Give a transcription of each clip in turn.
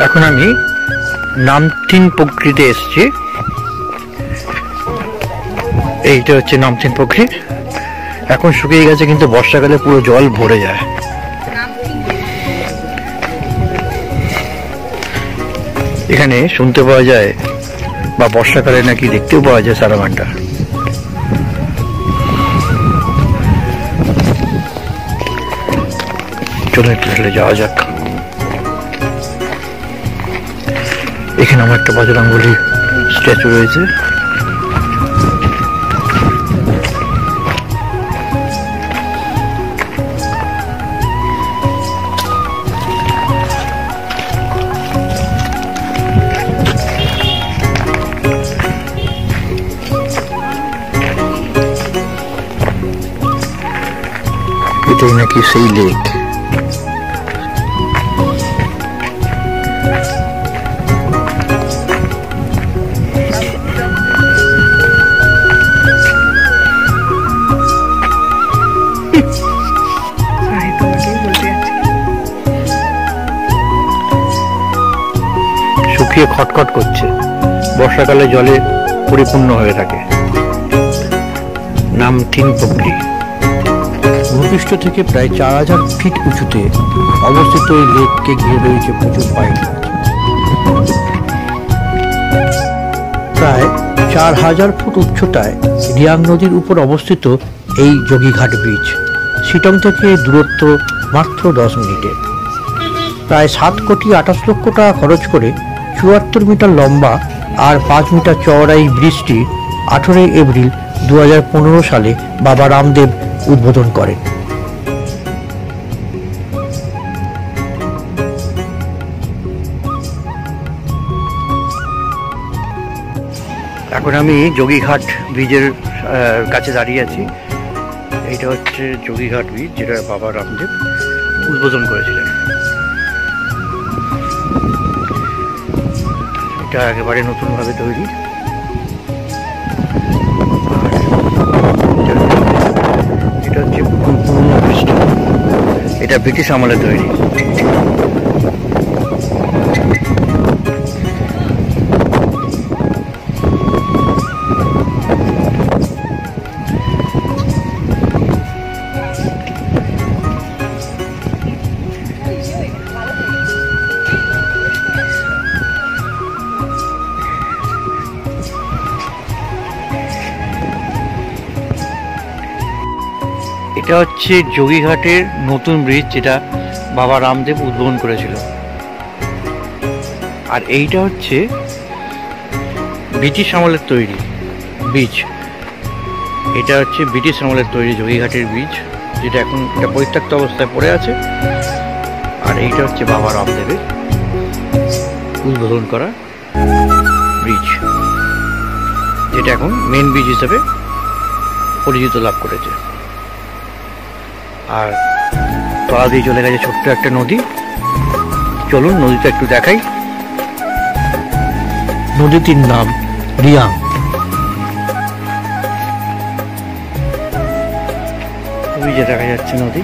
এখন আমি নামথিন পুকুরিতে এসেছি। এইটা হচ্ছে নামথিন পুকুরি। এখন শুকিয়ে গেছে, কিন্তু বর্ষাকালে পুরো জল ভরে যায়। এখানে শুনতে পাওয়া যায় বা বর্ষাকালে নাকি দেখতেও পাওয়া যায় সালামান্ডা। চলুন একটু যাওয়া যাক। এখানে আমার একটা বজরঙ্গবলী স্ট্যাচু রয়েছে। এটাই নাকি সেই লেক। শুকিয়ে খটখট করছে, বর্ষাকালে জলে পরিপূর্ণ হয়ে থাকে। নামথিন পুকুরি ভূপৃষ্ঠ থেকে প্রায় 4000 ফিট উঁচুতে অবস্থিত এই লেককে ঘিরে রয়েছে প্রচুর পাইন গাছ। প্রায় 4000 ফুট উচ্চতায় রিয়াং নদীর উপর অবস্থিত এই যোগীঘাট ব্রিজ শিটং থেকে দূরত্ব মাত্র 10 মিনিটের। প্রায় 7 কোটি 28 লক্ষ টাকা খরচ করে 74 মিটার লম্বা আর 5 মিটার চওড়া এই ব্রিজটি 18 এপ্রিল 2015 সালে বাবা রামদেব উদ্বোধন করেন। এখন আমি যোগীঘাট ব্রিজের কাছে দাঁড়িয়ে আছি। এইটা হচ্ছে যোগীঘাট ব্রিজ, যেটা বাবা রামদেব উদ্বোধন করেছিলেন। এটা একেবারে নতুনভাবে তৈরি। এটা হচ্ছে পুরনো ব্রিজটা, এটা ব্রিটিশ আমলে তৈরি। এটা হচ্ছে যোগীঘাটের নতুন ব্রিজ, যেটা বাবা রামদেব উদ্বোধন করেছিল। আর এইটা হচ্ছে ব্রিটিশ আমলের তৈরি ব্রিজ। এটা হচ্ছে ব্রিটিশ আমলের তৈরি যোগীঘাটের ব্রিজ, যেটা এখন এটা পরিত্যক্ত অবস্থায় পড়ে আছে। আর এইটা হচ্ছে বাবা রামদেবের উদ্বোধন করা ব্রিজ, যেটা এখন মেন ব্রিজ হিসেবে পরিচিত লাভ করেছে। আর তলা দিয়ে চলে গেছে ছোট্ট একটা নদী। চলুন নদীটা একটু দেখাই। নদীটির নাম রিয়াং। ওই যে দেখা যাচ্ছে নদী।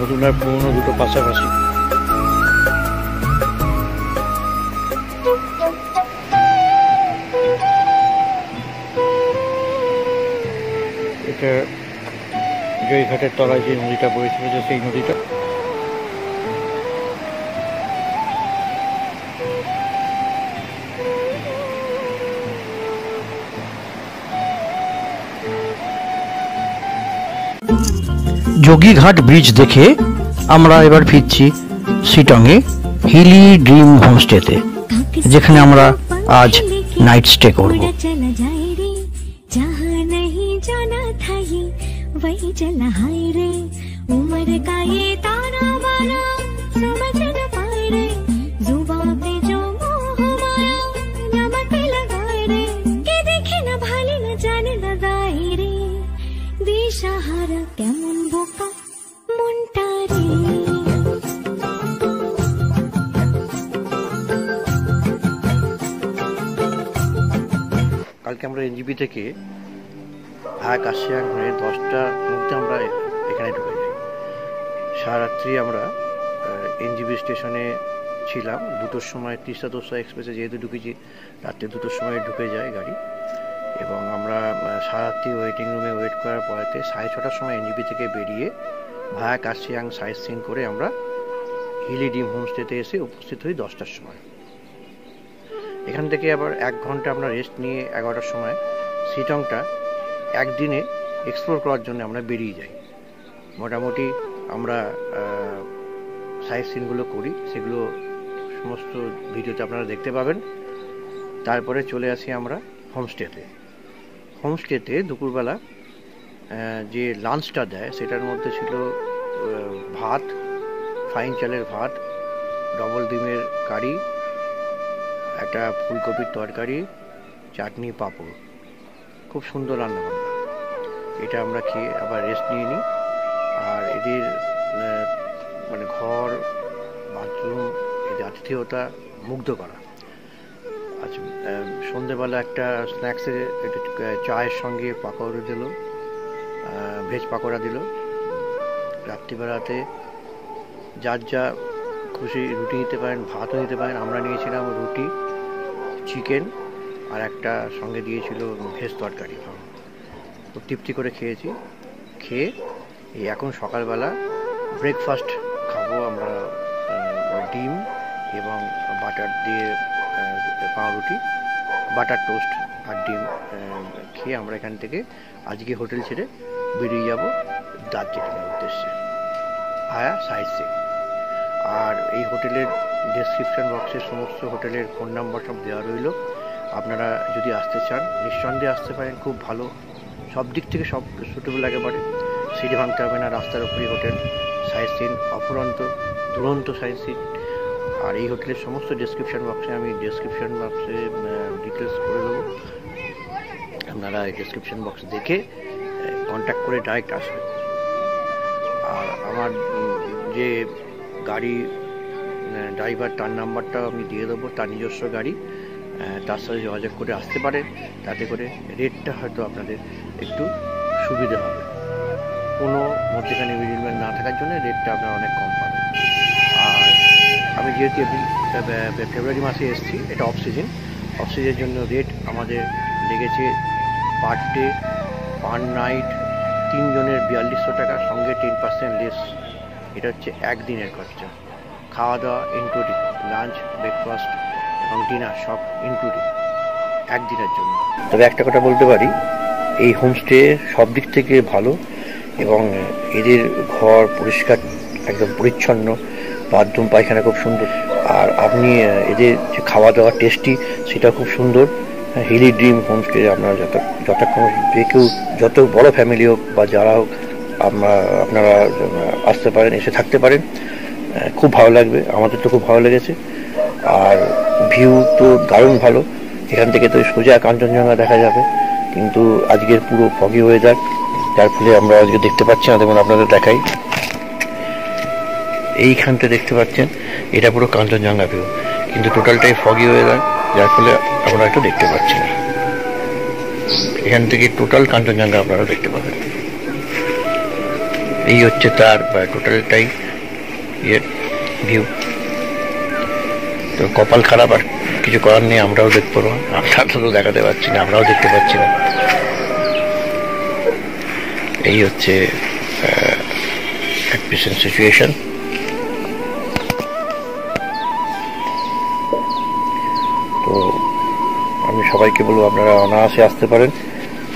নতুন আর পুরনো দুটো পাশাপাশি। এটা জয়ঘাটের তলায় যে নদীটা বয়েছিল, যে সেই নদীটা। যোগীঘাট ব্রিজ দেখে আমরা এবার ফিরছি শিটংয়ে হিলি ড্রিম হোমস্টেতে, যেখানে আমরা আজ নাইট স্টে করব। কেমন বোকা মনটা রে। কালকে আমরা এনজিপি থেকে কাশিয়াং হয়ে 10টার মধ্যে আমরা এখানে ঢুকে যাই। সারারাত্রি আমরা এনজিপি স্টেশনে ছিলাম। 2টোর সময় তিস্তা তোর্ষা এক্সপ্রেসে যেহেতু ঢুকেছি, রাত্রে 2টোর সময় ঢুকে যায় গাড়ি, এবং আমরা সারারাত্রি ওয়েটিং রুমে ওয়েট করার পরেতে 6:30টার সময় এনজিপি থেকে বেরিয়ে ভায়া কাশিয়াং সাইট সিইং করে আমরা হিলি ড্রিম হোমস্টেতে এসে উপস্থিত হই 10টার সময়। এখান থেকে আবার 1 ঘন্টা আমরা রেস্ট নিয়ে 11টার সময় শিটংটা একদিনে এক্সপ্লোর করার জন্য আমরা বেরিয়ে যাই। মোটামুটি আমরা সাইট সিনগুলো করি, সেগুলো সমস্ত ভিডিওতে আপনারা দেখতে পাবেন। তারপরে চলে আসি আমরা হোমস্টেতে। হোমস্টেতে দুপুরবেলা যে লাঞ্চটা দেয় সেটার মধ্যে ছিল ভাত, ফাইন চালের ভাত, ডবল ডিমের কারি, একটা ফুলকপির তরকারি, চাটনি, পাঁপড়। খুব সুন্দর রান্নাবান্না। এটা আমরা খেয়ে আবার রেস্ট নিয়ে নিই। আর এদের মানে ঘর, বাথরুম, এদের আতিথেয়তা মুগ্ধ করা। আচ্ছা, সন্ধেবেলা একটা স্ন্যাক্সে একটু চায়ের সঙ্গে পাকোড়া দিল, ভেজ পাকোড়া দিল। রাত্রিবেলাতে যার যা খুশি রুটি নিতে পারেন, ভাতও নিতে পারেন। আমরা নিয়েছিলাম রুটি, চিকেন, আর একটা সঙ্গে দিয়েছিল ভেজ তরকারি। খুব তৃপ্তি করে খেয়েছি। খেয়ে এই এখন সকালবেলা ব্রেকফাস্ট খাবো আমরা, ডিম এবং বাটার দিয়ে পাউরুটি, বাটার টোস্ট আর ডিম খেয়ে আমরা এখান থেকে আজকে হোটেল ছেড়ে বেরিয়ে যাব দার্জিলিংয়ের উদ্দেশ্যে ভায়া সাইট সিইং। আর এই হোটেলের ডেসক্রিপশন বক্সে সমস্ত হোটেলের ফোন নাম্বার সব দেওয়া রইল। আপনারা যদি আসতে চান নিঃসন্দেহে আসতে পারেন। খুব ভালো, সব দিক থেকে সব সুটেবল একেবারে। সিঁড়ি ভাঙতে হবে না, রাস্তার উপরই হোটেল। সাইট সিন অফুরন্ত, দুরন্ত সাইট সিন। আর এই হোটেলের সমস্ত ডেসক্রিপশন বক্সে আমি ডিটেলস করে দেবো। আপনারা এই ডেসক্রিপশন বক্স দেখে কন্ট্যাক্ট করে ডাইরেক্ট আসবেন। আর আমার যে গাড়ি ড্রাইভার, তার নাম্বারটাও আমি দিয়ে দেবো। তার নিজস্ব গাড়ি, তার সাথে যোগাযোগ করে আসতে পারেন। তাতে করে রেটটা হয়তো আপনাদের একটু সুবিধে হবে। কোনো মধ্যেখানে মিডলম্যান না থাকার জন্য রেটটা আপনারা অনেক কম পাবেন। আর আমি যেহেতু ফেব্রুয়ারি মাসে এসেছি, এটা অফ সিজন। অফ সিজনের জন্য রেট আমাদের লেগেছে পার ডে, পার নাইট 3 জনের 4200 টাকা, সঙ্গে 10% লেস। এটা হচ্ছে একদিনের খরচা। খাওয়া দাওয়া ইনক্লুডিং, লাঞ্চ, ব্রেকফাস্ট এবং ডিনার সব ইনক্লুডিং একদিনের জন্য। তবে একটা কথা বলতে পারি, এই হোমস্টে সব দিক থেকে ভালো, এবং এদের ঘর পরিষ্কার, একদম পরিচ্ছন্ন, বাথরুম পায়খানা খুব সুন্দর। আর আপনি এদের যে খাওয়া দাওয়া টেস্টি, সেটা খুব সুন্দর। হিলি ড্রিম হোমস্টে আপনারা যতক্ষণ যে কেউ, যত বড় ফ্যামিলি হোক বা যারা হোক, আপনারা আসতে পারেন, এসে থাকতে পারেন। খুব ভালো লাগবে, আমাদের তো খুব ভালো লেগেছে। আর ভিউ তো দারুণ ভালো। এখান থেকে তো সোজা কাঞ্চনজঙ্ঘা দেখা যাবে, কিন্তু আজকের পুরো ফগি ওয়েদার, যার ফলে আমরা আজকে দেখতে পাচ্ছি না। দেখুন, আপনাদের দেখাই, এইখানটা দেখতে পাচ্ছেন, এটা পুরো কাঞ্চনজঙ্ঘা ভিউ, কিন্তু টোটালটাই ফগি ওয়েদার, যার ফলে আমরা একটু দেখতে পাচ্ছি না। এখান থেকে টোটাল কাঞ্চনজঙ্ঘা আপনারা দেখতে পাবেন। এই হচ্ছে তার টোটালটাই ভিউ। তো কপাল খারাপ, আর কিছু করার নেই, আমরাও দেখতে পারবো। আপনারা তো দেখাতে পারছি না, আমরাও দেখতে পাচ্ছি না। এই হচ্ছে প্রেজেন্ট সিচুয়েশন। তো আমি সবাইকে বলবো, আপনারা অনায়াসে আসতে পারেন,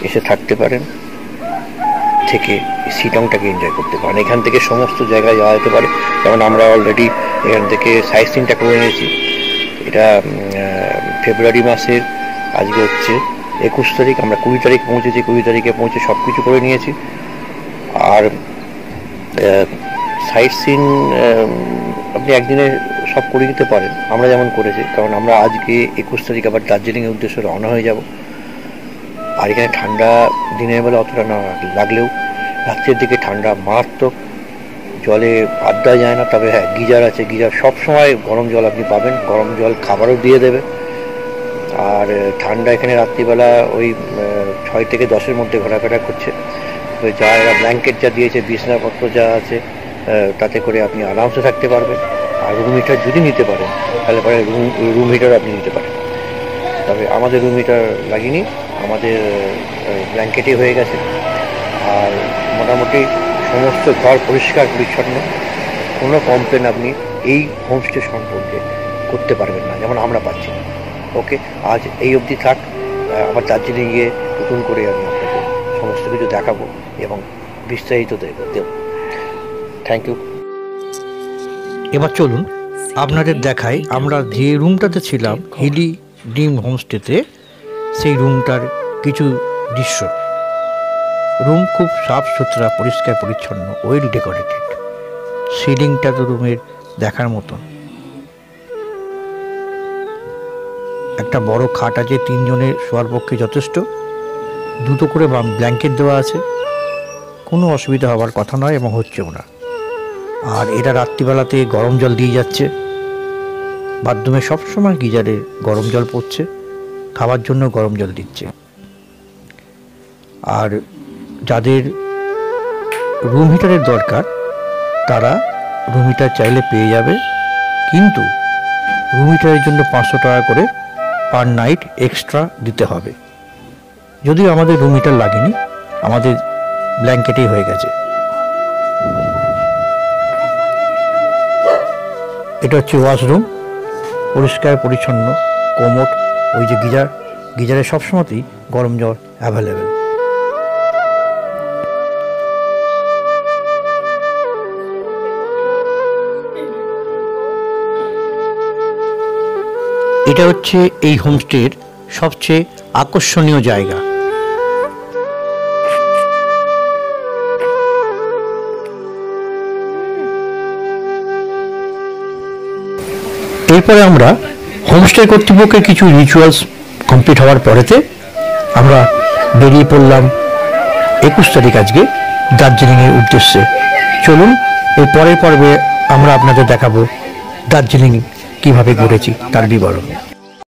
এসে থাকতে পারেন। থেকে শিলংটাকে এনজয় করতে পারেন। এখান থেকে সমস্ত জায়গায় যাওয়া যেতে পারে, যেমন আমরা অলরেডি এখান থেকে সাইট সিনটা করে নিয়েছি। এটা ফেব্রুয়ারি মাসের আজকে হচ্ছে 21 তারিখ, আমরা 20 তারিখ পৌঁছেছি। 20 তারিখে পৌঁছে সব কিছু করে নিয়েছি। আর সাইট সিন আপনি একদিনে সব করে দিতে পারেন, আমরা যেমন করেছি, কারণ আমরা আজকে 21 তারিখ আবার দার্জিলিংয়ের উদ্দেশ্যে রওনা হয়ে যাব। আর এখানে ঠান্ডা দিনের বেলা অতটা না লাগলেও রাত্রের দিকে ঠান্ডা মারাত্মক, জলে আড্ডা যায় না। তবে হ্যাঁ, গিজার আছে, গিজার সবসময় গরম জল আপনি পাবেন, গরম জল খাবারও দিয়ে দেবে। আর ঠান্ডা এখানে রাত্রিবেলা ওই 6 থেকে 10-এর মধ্যে ঘোরাফেরা করছে। যা এরা ব্ল্যাঙ্কেট যা দিয়েছে, বিছনাপত্র যা আছে, তাতে করে আপনি আরামসে থাকতে পারবেন। আর রুম হিটার যদি নিতে পারেন তাহলে পরে রুম হিটার আপনি নিতে পারেন। তবে আমাদের রুম হিটার লাগিনি, আমাদের ব্ল্যাঙ্কেটই হয়ে গেছে। আর মোটামুটি সমস্ত ঘর পরিষ্কার পরিচ্ছন্ন, কোনো কমপ্লেন আপনি এই হোমস্টে সম্পর্কে করতে পারবেন না, যেমন আমরা পাচ্ছি। ওকে, আজ এই অবধি থাক। আবার দার্জিলিং গিয়ে নতুন করে আমি আপনাকে সমস্ত কিছু দেখাবো এবং বিস্তারিত দেব। Thank you. এবার চলুন আপনাদের দেখাই আমরা যে রুমটাতে ছিলাম, হিলি ড্রিম হোমস্টেতে, সেই রুমটার কিছু দৃশ্য। রুম খুব সাফ সুতরা, পরিষ্কার পরিচ্ছন্ন, ওয়েল ডেকোরেটেড। সিলিংটা তো রুমের দেখার মতন। একটা বড় খাট আছে, 3 জনের শোয়ার পক্ষে যথেষ্ট। 2টো করে ব্ল্যাঙ্কেট দেওয়া আছে, কোনো অসুবিধা হওয়ার কথা নয় এবং হচ্ছেও না। আর এরা রাত্রিবেলাতে গরম জল দিয়ে যাচ্ছে, বাথরুমে সবসময় গিজারে গরম জল পড়ছে, খাওয়ার জন্য গরম জল দিচ্ছে। আর যাদের রুম হিটারের দরকার তারা রুম হিটার চাইলে পেয়ে যাবে, কিন্তু রুম হিটারের জন্য 500 টাকা করে পার নাইট এক্সট্রা দিতে হবে। যদিও আমাদের রুম হিটার লাগেনি, আমাদের ব্ল্যাঙ্কেটেই হয়ে গেছে। এটা হচ্ছে ওয়াশরুম, পরিষ্কার পরিচ্ছন্ন, কোমোড, ওই যে গিজারে সবসময়তেই গরম জল অ্যাভেলেবেল। এটা হচ্ছে এই হোমস্টের সবচেয়ে আকর্ষণীয় জায়গা। এরপরে আমরা হোমস্টে কর্তৃপক্ষের কিছু রিচুয়ালস কমপ্লিট হওয়ার পরেতে আমরা বেরিয়ে পড়লাম 21 তারিখ আজকে দার্জিলিংয়ের উদ্দেশ্যে। চলুন এর পরের পর্বে আমরা আপনাদের দেখাবো দার্জিলিং কিভাবে ঘুরেছি তার বিবরণ।